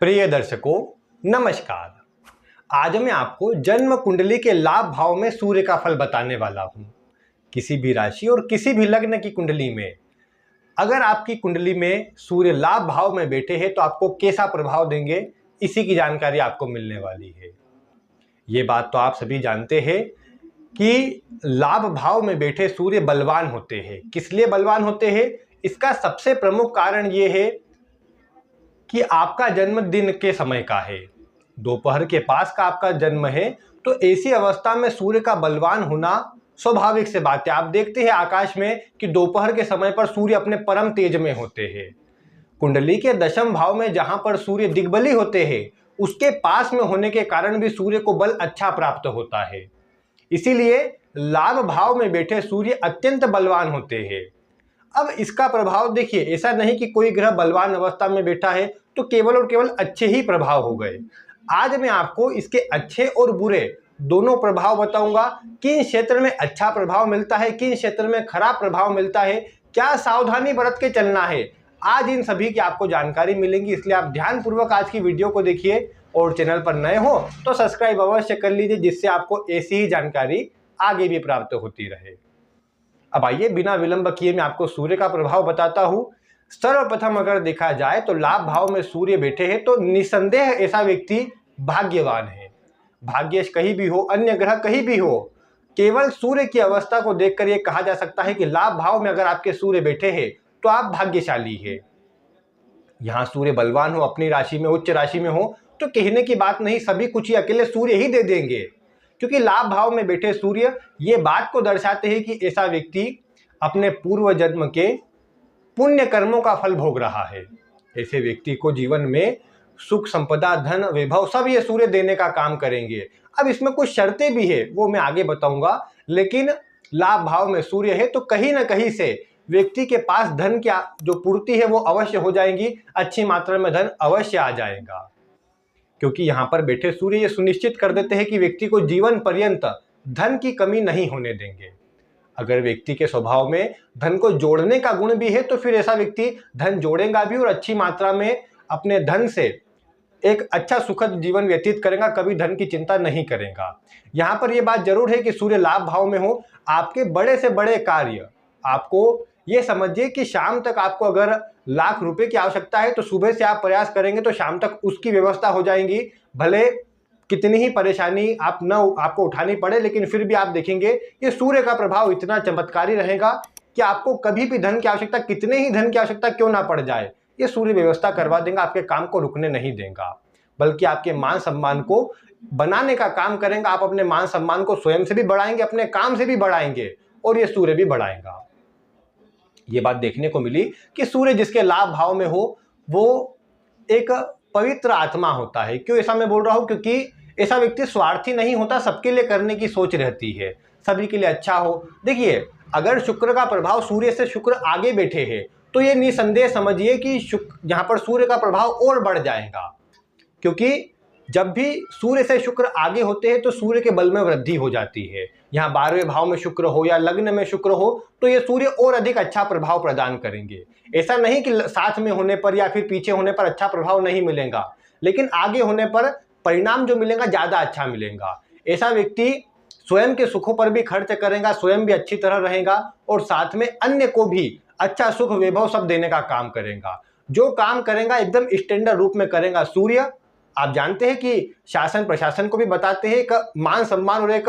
प्रिय दर्शकों, नमस्कार। आज मैं आपको जन्म कुंडली के लाभ भाव में सूर्य का फल बताने वाला हूं। किसी भी राशि और किसी भी लग्न की कुंडली में अगर आपकी कुंडली में सूर्य लाभ भाव में बैठे हैं तो आपको कैसा प्रभाव देंगे, इसी की जानकारी आपको मिलने वाली है। ये बात तो आप सभी जानते हैं कि लाभ भाव में बैठे सूर्य बलवान होते हैं। किस लिए बलवान होते हैं? इसका सबसे प्रमुख कारण ये है कि आपका जन्म दिन के समय का है, दोपहर के पास का आपका जन्म है, तो ऐसी अवस्था में सूर्य का बलवान होना स्वाभाविक से बात है। आप देखते हैं आकाश में कि दोपहर के समय पर सूर्य अपने परम तेज में होते हैं। कुंडली के दशम भाव में जहां पर सूर्य दिग्बली होते हैं, उसके पास में होने के कारण भी सूर्य को बल अच्छा प्राप्त होता है। इसीलिए लाभ भाव में बैठे सूर्य अत्यंत बलवान होते हैं। अब इसका प्रभाव देखिए, ऐसा नहीं कि कोई ग्रह बलवान अवस्था में बैठा है तो केवल और केवल अच्छे ही प्रभाव हो गए। आज मैं आपको इसके अच्छे और बुरे दोनों प्रभाव बताऊंगा। किन क्षेत्र में अच्छा प्रभाव मिलता है, किन क्षेत्र में खराब प्रभाव मिलता है, क्या सावधानी बरत के चलना है, आज इन सभी की आपको जानकारी मिलेगी। इसलिए आप ध्यानपूर्वक आज की वीडियो को देखिए और चैनल पर नए हो तो सब्सक्राइब अवश्य कर लीजिए, जिससे आपको ऐसी ही जानकारी आगे भी प्राप्त होती रहे। अब आइए बिना विलंब किए मैं आपको सूर्य का प्रभाव बताता हूं। सर्वप्रथम अगर देखा जाए तो लाभ भाव में सूर्य बैठे हैं तो निसंदेह ऐसा व्यक्ति भाग्यवान है। भाग्य कहीं भी हो, अन्य ग्रह कहीं भी हो, केवल सूर्य की अवस्था को देखकर यह कहा जा सकता है कि लाभ भाव में अगर आपके सूर्य बैठे हैं तो आप भाग्यशाली है। यहां सूर्य बलवान हो, अपनी राशि में, उच्च राशि में हो, तो कहने की बात नहीं, सभी कुछ ही अकेले सूर्य ही दे देंगे। क्योंकि लाभ भाव में बैठे सूर्य ये बात को दर्शाते हैं कि ऐसा व्यक्ति अपने पूर्व जन्म के पुण्य कर्मों का फल भोग रहा है। ऐसे व्यक्ति को जीवन में सुख, संपदा, धन, वैभव सब ये सूर्य देने का काम करेंगे। अब इसमें कुछ शर्तें भी है, वो मैं आगे बताऊंगा। लेकिन लाभ भाव में सूर्य है तो कहीं ना कहीं से व्यक्ति के पास धन की जो पूर्ति है वो अवश्य हो जाएगी, अच्छी मात्रा में धन अवश्य आ जाएगा। क्योंकि यहां पर बैठे सूर्य ये सुनिश्चित कर देते हैं कि व्यक्ति को जीवन पर्यंत धन की कमी नहीं होने देंगे। अगर व्यक्ति के स्वभाव में धन को जोड़ने का गुण भी है तो फिर ऐसा व्यक्ति धन जोड़ेगा भी और अच्छी मात्रा में अपने धन से एक अच्छा सुखद जीवन व्यतीत करेगा, कभी धन की चिंता नहीं करेगा। यहां पर यह बात जरूर है कि सूर्य लाभ भाव में हो, आपके बड़े से बड़े कार्य, आपको ये समझिए कि शाम तक आपको अगर लाख रुपए की आवश्यकता है तो सुबह से आप प्रयास करेंगे तो शाम तक उसकी व्यवस्था हो जाएगी। भले कितनी ही परेशानी आपको उठानी पड़े, लेकिन फिर भी आप देखेंगे ये सूर्य का प्रभाव इतना चमत्कारी रहेगा कि आपको कभी भी धन की आवश्यकता, कितने ही धन की आवश्यकता क्यों ना पड़ जाए, ये सूर्य व्यवस्था करवा देगा। आपके काम को रुकने नहीं देगा, बल्कि आपके मान सम्मान को बनाने का काम करेगा। आप अपने मान सम्मान को स्वयं से भी बढ़ाएंगे, अपने काम से भी बढ़ाएंगे और ये सूर्य भी बढ़ाएगा। ये बात देखने को मिली कि सूर्य जिसके लाभ भाव में हो वो एक पवित्र आत्मा होता है। क्यों ऐसा मैं बोल रहा हूं? क्योंकि ऐसा व्यक्ति स्वार्थी नहीं होता, सबके लिए करने की सोच रहती है, सभी के लिए अच्छा हो। देखिए, अगर शुक्र का प्रभाव सूर्य से शुक्र आगे बैठे हैं तो ये निसंदेह समझिए कि यहां पर सूर्य का प्रभाव और बढ़ जाएगा। क्योंकि जब भी सूर्य से शुक्र आगे होते हैं तो सूर्य के बल में वृद्धि हो जाती है। यहाँ 12वें भाव में शुक्र हो या लग्न में शुक्र हो तो ये सूर्य और अधिक अच्छा प्रभाव प्रदान करेंगे। ऐसा नहीं कि साथ में होने पर या फिर पीछे होने पर अच्छा प्रभाव नहीं मिलेगा, लेकिन आगे होने पर परिणाम जो मिलेगा ज्यादा अच्छा मिलेगा। ऐसा व्यक्ति स्वयं के सुखों पर भी खर्च करेगा, स्वयं भी अच्छी तरह रहेगा और साथ में अन्य को भी अच्छा सुख, वैभव सब देने का काम करेगा। जो काम करेगा एकदम स्टैंडर्ड रूप में करेगा सूर्य। आप जानते हैं कि शासन प्रशासन को भी बताते हैं, एक मान सम्मान और एक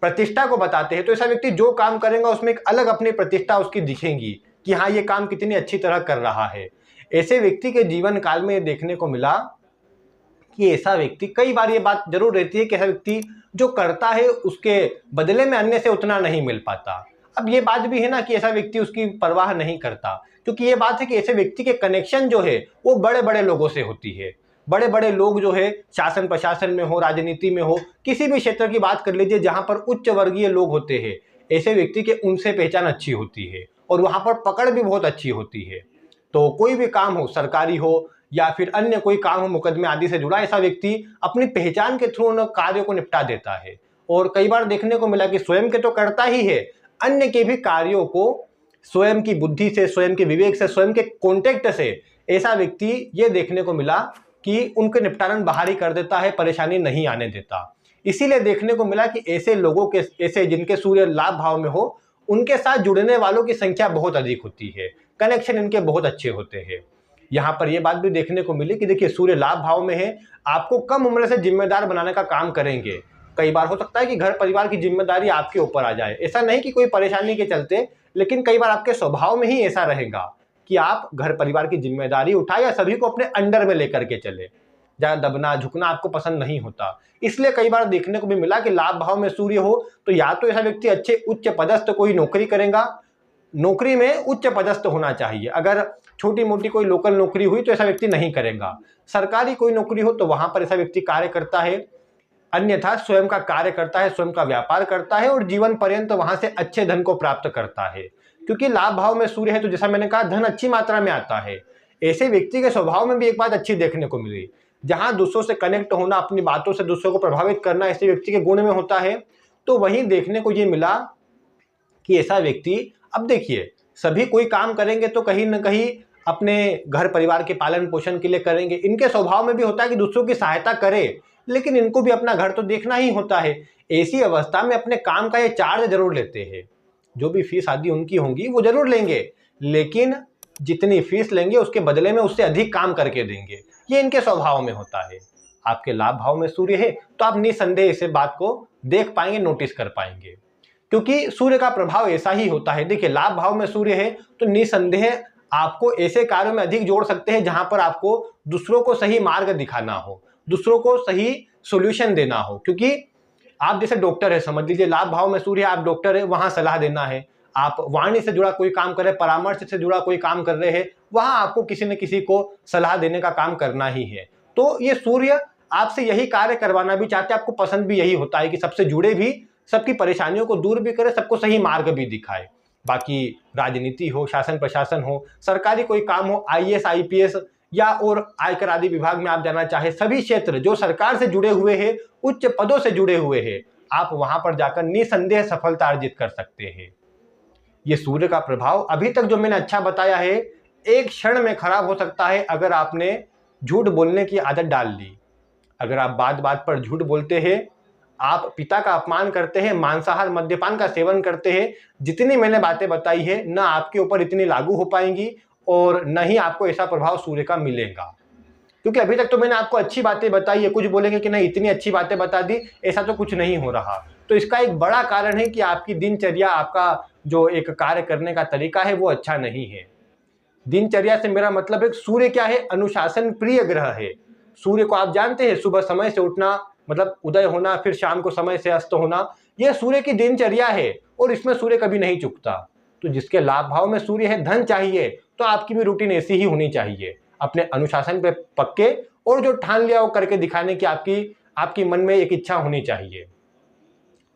प्रतिष्ठा को बताते हैं। तो ऐसा व्यक्ति जो काम करेगा उसमें एक अलग अपनी प्रतिष्ठा उसकी दिखेगी कि हाँ, ये काम कितनी अच्छी तरह कर रहा है। ऐसे व्यक्ति के जीवन काल में देखने को मिला कि ऐसा व्यक्ति, कई बार ये बात जरूर रहती है कि ऐसा व्यक्ति जो करता है उसके बदले में अन्य से उतना नहीं मिल पाता। अब ये बात भी है ना कि ऐसा व्यक्ति उसकी परवाह नहीं करता, क्योंकि ये बात है कि ऐसे व्यक्ति के कनेक्शन जो है वो बड़े बड़े लोगों से होती है। बड़े बड़े लोग जो है शासन प्रशासन में हो, राजनीति में हो, किसी भी क्षेत्र की बात कर लीजिए, जहां पर उच्च वर्गीय लोग होते हैं, ऐसे व्यक्ति के उनसे पहचान अच्छी होती है और वहां पर पकड़ भी बहुत अच्छी होती है। तो कोई भी काम हो, सरकारी हो या फिर अन्य कोई काम हो मुकदमे आदि से जुड़ा, ऐसा व्यक्ति अपनी पहचान के थ्रू उन कार्यों को निपटा देता है। और कई बार देखने को मिला कि स्वयं के तो करता ही है, अन्य के भी कार्यों को स्वयं की बुद्धि से, स्वयं के विवेक से, स्वयं के कॉन्टेक्ट से ऐसा व्यक्ति ये देखने को मिला कि उनके निपटारण बाहर ही कर देता है, परेशानी नहीं आने देता। इसीलिए देखने को मिला कि ऐसे लोगों के, ऐसे जिनके सूर्य लाभ भाव में हो, उनके साथ जुड़ने वालों की संख्या बहुत अधिक होती है, कनेक्शन इनके बहुत अच्छे होते हैं। यहाँ पर यह बात भी देखने को मिली कि देखिए सूर्य लाभ भाव में है, आपको कम उम्र से जिम्मेदार बनाने का काम करेंगे। कई बार हो सकता है कि घर परिवार की जिम्मेदारी आपके ऊपर आ जाए, ऐसा नहीं कि कोई परेशानी के चलते, लेकिन कई बार आपके स्वभाव में ही ऐसा रहेगा कि आप घर परिवार की जिम्मेदारी उठाए या सभी को अपने अंडर में लेकर के चले। ज्यादा दबना झुकना आपको पसंद नहीं होता। इसलिए कई बार देखने को भी मिला कि लाभ भाव में सूर्य हो तो या तो ऐसा व्यक्ति अच्छे उच्च पदस्थ कोई नौकरी करेगा, नौकरी में उच्च पदस्थ होना चाहिए। अगर छोटी मोटी कोई लोकल नौकरी हुई तो ऐसा व्यक्ति नहीं करेगा। सरकारी कोई नौकरी हो तो वहां पर ऐसा व्यक्ति कार्य करता है, अन्यथा स्वयं का कार्य करता है, स्वयं का व्यापार करता है और जीवन पर्यंत वहां से अच्छे धन को प्राप्त करता है। क्योंकि लाभ भाव में सूर्य है तो जैसा मैंने कहा, धन अच्छी मात्रा में आता है। ऐसे व्यक्ति के स्वभाव में भी एक बात अच्छी देखने को मिली, जहां दूसरों से कनेक्ट होना, अपनी बातों से दूसरों को प्रभावित करना ऐसे व्यक्ति के गुण में होता है। तो वहीं देखने को ये मिला कि ऐसा व्यक्ति, अब देखिए सभी कोई काम करेंगे तो कहीं ना कहीं अपने घर परिवार के पालन पोषण के लिए करेंगे। इनके स्वभाव में भी होता है कि दूसरों की सहायता करे, लेकिन इनको भी अपना घर तो देखना ही होता है। ऐसी अवस्था में अपने काम का ये चार्ज जरूर लेते हैं, जो भी फीस आदि उनकी होंगी वो जरूर लेंगे, लेकिन जितनी फीस लेंगे उसके बदले में उससे अधिक काम करके देंगे। ये इनके स्वभाव में होता है। आपके लाभ भाव में सूर्य है तो आप निसंदेह इस बात को देख पाएंगे, नोटिस कर पाएंगे, क्योंकि सूर्य का प्रभाव ऐसा ही होता है। देखिए लाभ भाव में सूर्य है तो निसंदेह आपको ऐसे कार्यों में अधिक जोड़ सकते हैं जहां पर आपको दूसरों को सही मार्ग दिखाना हो, दूसरों को सही सॉल्यूशन देना हो। क्योंकि आप जैसे डॉक्टर है, समझ लीजिए लाभ भाव में सूर्य, आप डॉक्टर है, वहां सलाह देना है। आप वाणी से जुड़ा कोई काम कर रहे हैं, परामर्श से जुड़ा कोई काम कर रहे हैं, वहां आपको किसी न किसी को सलाह देने का काम करना ही है। तो ये सूर्य आपसे यही कार्य करवाना भी चाहते हैं, आपको पसंद भी यही होता है कि सबसे जुड़े भी, सबकी परेशानियों को दूर भी करे, सबको सही मार्ग भी दिखाए। बाकी राजनीति हो, शासन प्रशासन हो, सरकारी कोई काम हो, आईएएस आईपीएस या और आयकर आदि विभाग में आप जाना चाहे, सभी क्षेत्र जो सरकार से जुड़े हुए हैं, उच्च पदों से जुड़े हुए हैं, आप वहां पर जाकर निसंदेह सफलता अर्जित कर सकते हैं। ये सूर्य का प्रभाव अभी तक जो मैंने अच्छा बताया है, एक क्षण में खराब हो सकता है अगर आपने झूठ बोलने की आदत डाल ली। अगर आप बात बात पर झूठ बोलते हैं, आप पिता का अपमान करते हैं, मांसाहार मद्यपान का सेवन करते हैं, जितनी मैंने बातें बताई है ना आपके ऊपर इतनी लागू हो पाएंगी और न ही आपको ऐसा प्रभाव सूर्य का मिलेगा। क्योंकि अभी तक तो मैंने आपको अच्छी बातें बताई है, कुछ बोलेंगे कि नहीं इतनी अच्छी बातें बता दी, ऐसा तो कुछ नहीं हो रहा। तो इसका एक बड़ा कारण है कि आपकी दिनचर्या, आपका जो एक कार्य करने का तरीका है वो अच्छा नहीं है। दिनचर्या से मेरा मतलब है सूर्य क्या है, अनुशासन प्रिय ग्रह है। सूर्य को आप जानते हैं, सुबह समय से उठना, मतलब उदय होना, फिर शाम को समय से अस्त होना, यह सूर्य की दिनचर्या है और इसमें सूर्य कभी नहीं चूकता। तो जिसके लाभ भाव में सूर्य है, धन चाहिए तो आपकी भी रूटीन ऐसी ही होनी चाहिए, अपने अनुशासन पे पक्के, और जो ठान लिया वो करके दिखाने की आपकी मन में एक इच्छा होनी चाहिए।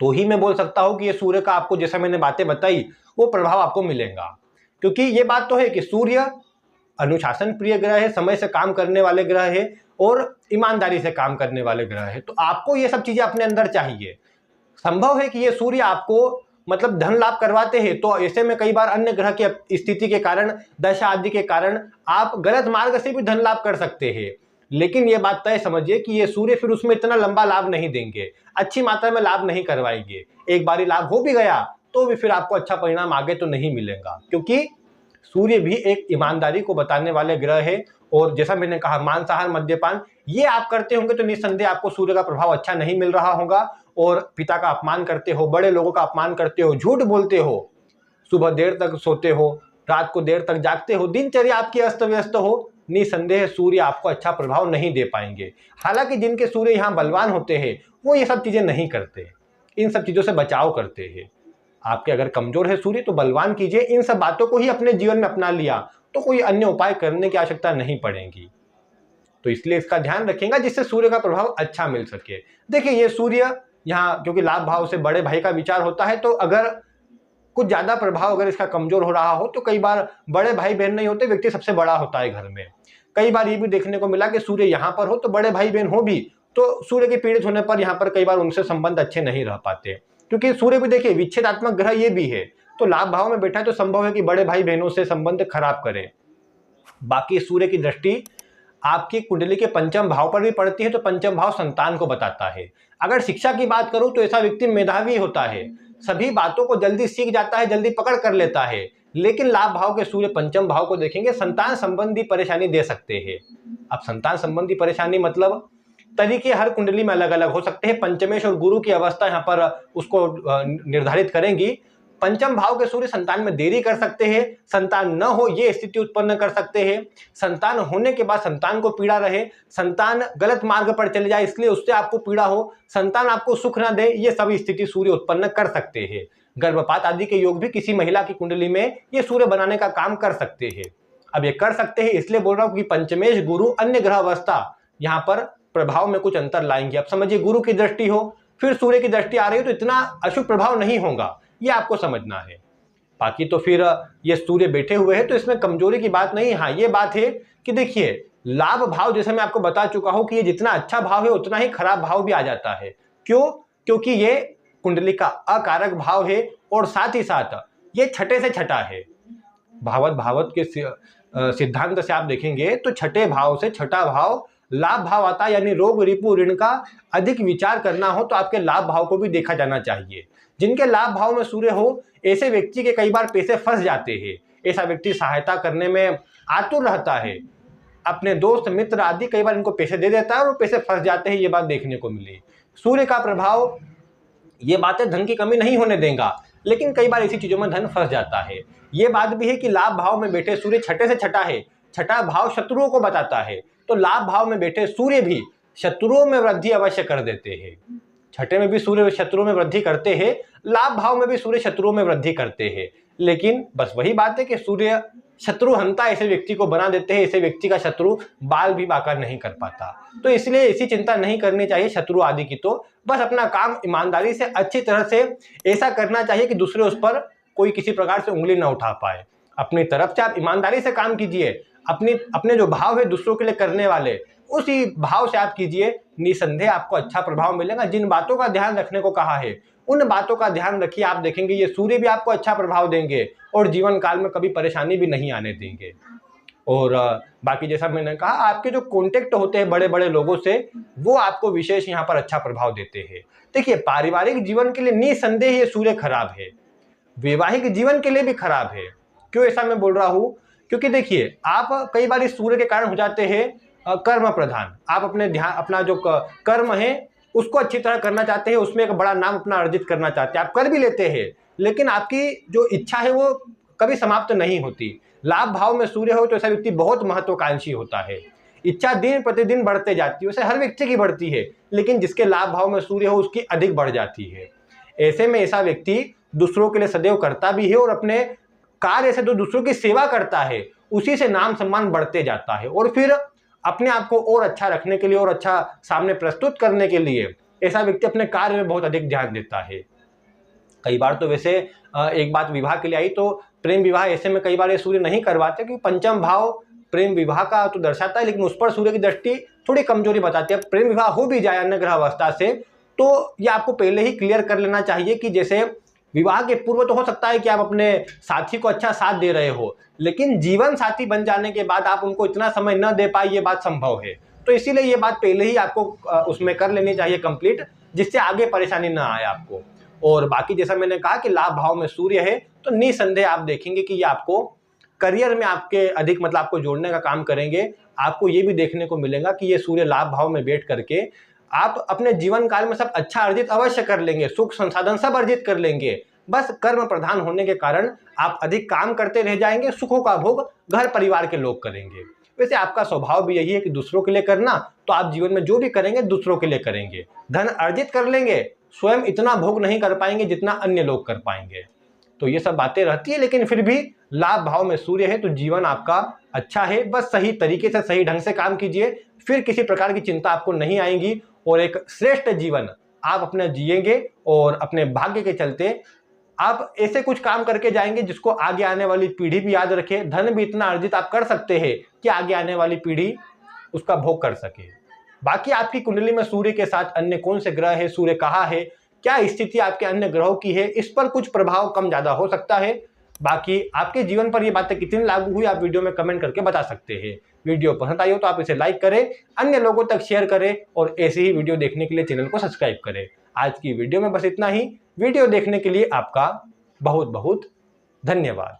तो ही मैं बोल सकता हूं कि ये सूर्य का आपको, जैसा मैंने बातें बताई, वो प्रभाव आपको मिलेगा। क्योंकि ये बात तो है कि सूर्य अनुशासन प्रिय ग्रह है, समय से काम करने वाले ग्रह है और ईमानदारी से काम करने वाले ग्रह है। तो आपको ये सब चीजें अपने अंदर चाहिए। संभव है कि ये सूर्य आपको मतलब धन लाभ करवाते हैं, तो ऐसे में कई बार अन्य ग्रह की स्थिति के कारण, दशा आदि के कारण आप गलत मार्ग से भी धन लाभ कर सकते हैं। लेकिन ये बात तय समझिए कि ये सूर्य फिर उसमें इतना लंबा लाभ नहीं देंगे, अच्छी मात्रा में लाभ नहीं करवाएंगे। एक बारी लाभ हो भी गया तो भी फिर आपको अच्छा परिणाम आगे तो नहीं मिलेगा, क्योंकि सूर्य भी एक ईमानदारी को बताने वाले ग्रह है। और जैसा मैंने कहा, मांसाहार मद्यपान ये आप करते होंगे तो निस्संदेह आपको सूर्य का प्रभाव अच्छा नहीं मिल रहा होगा। और पिता का अपमान करते हो, बड़े लोगों का अपमान करते हो, झूठ बोलते हो, सुबह देर तक सोते हो, रात को देर तक जागते हो, दिनचर्या आपकी अस्त व्यस्त हो, निसंदेह सूर्य आपको अच्छा प्रभाव नहीं दे पाएंगे। हालांकि जिनके सूर्य यहाँ बलवान होते हैं वो ये सब चीजें नहीं करते, इन सब चीजों से बचाव करते हैं। आपके अगर कमजोर है सूर्य तो बलवान कीजिए, इन सब बातों को ही अपने जीवन में अपना लिया तो कोई अन्य उपाय करने की आवश्यकता नहीं पड़ेगी। तो इसलिए इसका ध्यान रखेंगे जिससे सूर्य का प्रभाव अच्छा मिल सके। देखिए ये सूर्य यहाँ, क्योंकि लाभ भाव से बड़े भाई का विचार होता है, तो अगर कुछ ज्यादा प्रभाव अगर इसका कमजोर हो रहा हो तो कई बार बड़े भाई बहन नहीं होते, व्यक्ति सबसे बड़ा होता है घर में। कई बार ये भी देखने को मिला कि सूर्य यहाँ पर हो तो बड़े भाई बहन हो भी, तो सूर्य के पीड़ित होने पर यहाँ पर कई बार उनसे संबंध अच्छे नहीं रह पाते, क्योंकि सूर्य भी देखिए विच्छेदात्मक ग्रह ये भी है। तो लाभ भाव में बैठा है तो संभव है कि बड़े भाई बहनों से संबंध खराब करे। बाकी सूर्य की दृष्टि आपकी कुंडली के पंचम भाव पर भी पड़ती है, तो पंचम भाव संतान को बताता है। अगर शिक्षा की बात करूं तो ऐसा व्यक्ति मेधावी होता है, सभी बातों को जल्दी सीख जाता है, जल्दी पकड़ कर लेता है। लेकिन लाभ भाव के सूर्य पंचम भाव को देखेंगे, संतान संबंधी परेशानी दे सकते हैं। अब संतान संबंधी परेशानी मतलब तरीके हर कुंडली में अलग अलग हो सकते हैं। पंचमेश और गुरु की अवस्था यहाँ पर उसको निर्धारित करेंगी। पंचम भाव के सूर्य संतान में देरी कर सकते हैं, संतान न हो ये स्थिति उत्पन्न कर सकते हैं, संतान होने के बाद संतान को पीड़ा रहे, संतान गलत मार्ग पर चले जाए इसलिए उससे आपको पीड़ा हो, संतान आपको सुख न दे, ये सभी स्थिति सूर्य उत्पन्न कर सकते हैं। गर्भपात आदि के योग भी किसी महिला की कुंडली में ये सूर्य बनाने का काम कर सकते हैं। अब ये कर सकते हैं इसलिए बोल रहा हूं कि पंचमेश गुरु अन्य ग्रह अवस्था यहाँ पर प्रभाव में कुछ अंतर लाएंगे। अब समझिए गुरु की दृष्टि हो फिर सूर्य की दृष्टि आ रही हो तो इतना अशुभ प्रभाव नहीं होगा, ये आपको समझना है। बाकी तो फिर ये सूर्य बैठे हुए हैं तो इसमें कमजोरी की बात नहीं। हाँ ये बात है कि देखिए लाभ भाव जैसे मैं आपको बता चुका हूं कि ये जितना अच्छा भाव है उतना ही खराब भाव भी आ जाता है। क्यों? क्योंकि ये कुंडली का अकारक भाव है और साथ ही साथ ये छठे से छठा है। भावत के सिद्धांत से आप देखेंगे तो छठे भाव से छठा भाव लाभ भाव आता है, यानी रोग रिपु ऋण का अधिक विचार करना हो तो आपके लाभ भाव को भी देखा जाना चाहिए। जिनके लाभ भाव में सूर्य हो ऐसे व्यक्ति के कई बार पैसे फंस जाते हैं। ऐसा व्यक्ति सहायता करने में आतुर रहता है, अपने दोस्त मित्र आदि कई बार इनको पैसे दे देता है और वो पैसे फंस जाते हैं, ये बात देखने को मिली। सूर्य का प्रभाव ये बातें धन की कमी नहीं होने देगा, लेकिन कई बार ऐसी चीजों में धन फंस जाता है। ये बात भी है कि लाभ भाव में बैठे सूर्य छठे से छठा है, छठा भाव शत्रुओं को बताता है, तो लाभ भाव में बैठे सूर्य भी शत्रुओं में वृद्धि अवश्य कर देते हैं। छठे में भी सूर्य शत्रुओं में वृद्धि करते हैं, लाभ भाव में भी सूर्य शत्रुओं में वृद्धि करते हैं। लेकिन बस वही बात है कि सूर्य शत्रुहंता ऐसे व्यक्ति को बना देते हैं, ऐसे व्यक्ति का शत्रु बाल भी बाका नहीं कर पाता। तो इसलिए ऐसी चिंता नहीं करनी चाहिए शत्रु आदि की, तो बस अपना काम ईमानदारी से अच्छी तरह से ऐसा करना चाहिए कि दूसरे उस पर कोई किसी प्रकार से उंगली न उठा पाए। अपनी तरफ से आप ईमानदारी से काम कीजिए, अपने जो भाव है दूसरों के लिए करने वाले उसी भाव से आप कीजिए, निसंदेह आपको अच्छा प्रभाव मिलेगा। जिन बातों का ध्यान रखने को कहा है उन बातों का ध्यान रखिए, आप देखेंगे ये सूर्य भी आपको अच्छा प्रभाव देंगे और जीवन काल में कभी परेशानी भी नहीं आने देंगे। और बाकी जैसा मैंने कहा आपके जो कॉन्टेक्ट होते हैं बड़े बड़े लोगों से वो आपको विशेष यहाँ पर अच्छा प्रभाव देते हैं। देखिए पारिवारिक जीवन के लिए निसंदेह ये सूर्य खराब है, वैवाहिक जीवन के लिए भी खराब है। क्यों ऐसा मैं बोल रहा हूँ? क्योंकि देखिए आप कई बार इस सूर्य के कारण हो जाते हैं कर्म प्रधान। आप अपना जो कर्म है उसको अच्छी तरह करना चाहते हैं, उसमें एक बड़ा नाम अपना अर्जित करना चाहते हैं, आप कर भी लेते हैं, लेकिन आपकी जो इच्छा है वो कभी समाप्त नहीं होती। लाभ भाव में सूर्य हो तो ऐसा व्यक्ति बहुत महत्वाकांक्षी होता है, इच्छा दिन प्रतिदिन बढ़ते जाती है, वैसे हर व्यक्ति की बढ़ती है, लेकिन जिसके लाभ भाव में सूर्य हो उसकी अधिक बढ़ जाती है। ऐसे में ऐसा व्यक्ति दूसरों के लिए सदैव करता भी है और अपने कार्य से जो दूसरों की सेवा करता है उसी से नाम सम्मान बढ़ते जाता है, और फिर अपने आप को और अच्छा रखने के लिए और अच्छा सामने प्रस्तुत करने के लिए ऐसा व्यक्ति अपने कार्य में बहुत अधिक ध्यान देता है। कई बार तो वैसे एक बात विवाह के लिए आई तो प्रेम विवाह ऐसे में कई बार ये सूर्य नहीं करवाते, क्योंकि पंचम भाव प्रेम विवाह का तो दर्शाता है, लेकिन उस पर सूर्य की दृष्टि थोड़ी कमजोरी बताती है। प्रेम विवाह हो भी जाए अन्य ग्रह अवस्था से तो ये आपको पहले ही क्लियर कर लेना चाहिए कि जैसे विवाह के पूर्व तो हो सकता है कि आप अपने साथी को अच्छा साथ दे रहे हो, लेकिन जीवन साथी बन जाने के बाद आप उनको इतना समय न दे पाए, ये बात संभव है। तो इसीलिए ये बात पहले ही आपको उसमें कर लेनी चाहिए कंप्लीट, जिससे आगे परेशानी ना आए आपको। और बाकी जैसा मैंने कहा कि लाभ भाव में सूर्य है तो निसंदेह आप देखेंगे कि ये आपको करियर में आपके अधिक मतलब आपको जोड़ने का काम करेंगे। आपको ये भी देखने को मिलेगा कि ये सूर्य लाभ भाव में बैठ करके आप अपने जीवन काल में सब अच्छा अर्जित अवश्य कर लेंगे, सुख संसाधन सब अर्जित कर लेंगे। बस कर्म प्रधान होने के कारण आप अधिक काम करते रह जाएंगे, सुखों का भोग घर परिवार के लोग करेंगे। वैसे आपका स्वभाव भी यही है कि दूसरों के लिए करना, तो आप जीवन में जो भी करेंगे दूसरों के लिए करेंगे, धन अर्जित कर लेंगे, स्वयं इतना भोग नहीं कर पाएंगे जितना अन्य लोग कर पाएंगे। तो ये सब बातें रहती है, लेकिन फिर भी लाभ भाव में सूर्य है तो जीवन आपका अच्छा है। बस सही तरीके से सही ढंग से काम कीजिए, फिर किसी प्रकार की चिंता आपको नहीं आएगी और एक श्रेष्ठ जीवन आप अपना जिएंगे। और अपने भाग्य के चलते आप ऐसे कुछ काम करके जाएंगे जिसको आगे आने वाली पीढ़ी भी याद रखे। धन भी इतना अर्जित आप कर सकते हैं कि आगे आने वाली पीढ़ी उसका भोग कर सके। बाकी आपकी कुंडली में सूर्य के साथ अन्य कौन से ग्रह है, सूर्य कहाँ है, क्या स्थिति आपके अन्य ग्रहों की है, इस पर कुछ प्रभाव कम ज्यादा हो सकता है। बाकी आपके जीवन पर ये बातें कितनी लागू हुई आप वीडियो में कमेंट करके बता सकते हैं। वीडियो पसंद आई हो तो आप इसे लाइक करें, अन्य लोगों तक शेयर करें और ऐसे ही वीडियो देखने के लिए चैनल को सब्सक्राइब करें। आज की वीडियो में बस इतना ही। वीडियो देखने के लिए आपका बहुत बहुत धन्यवाद।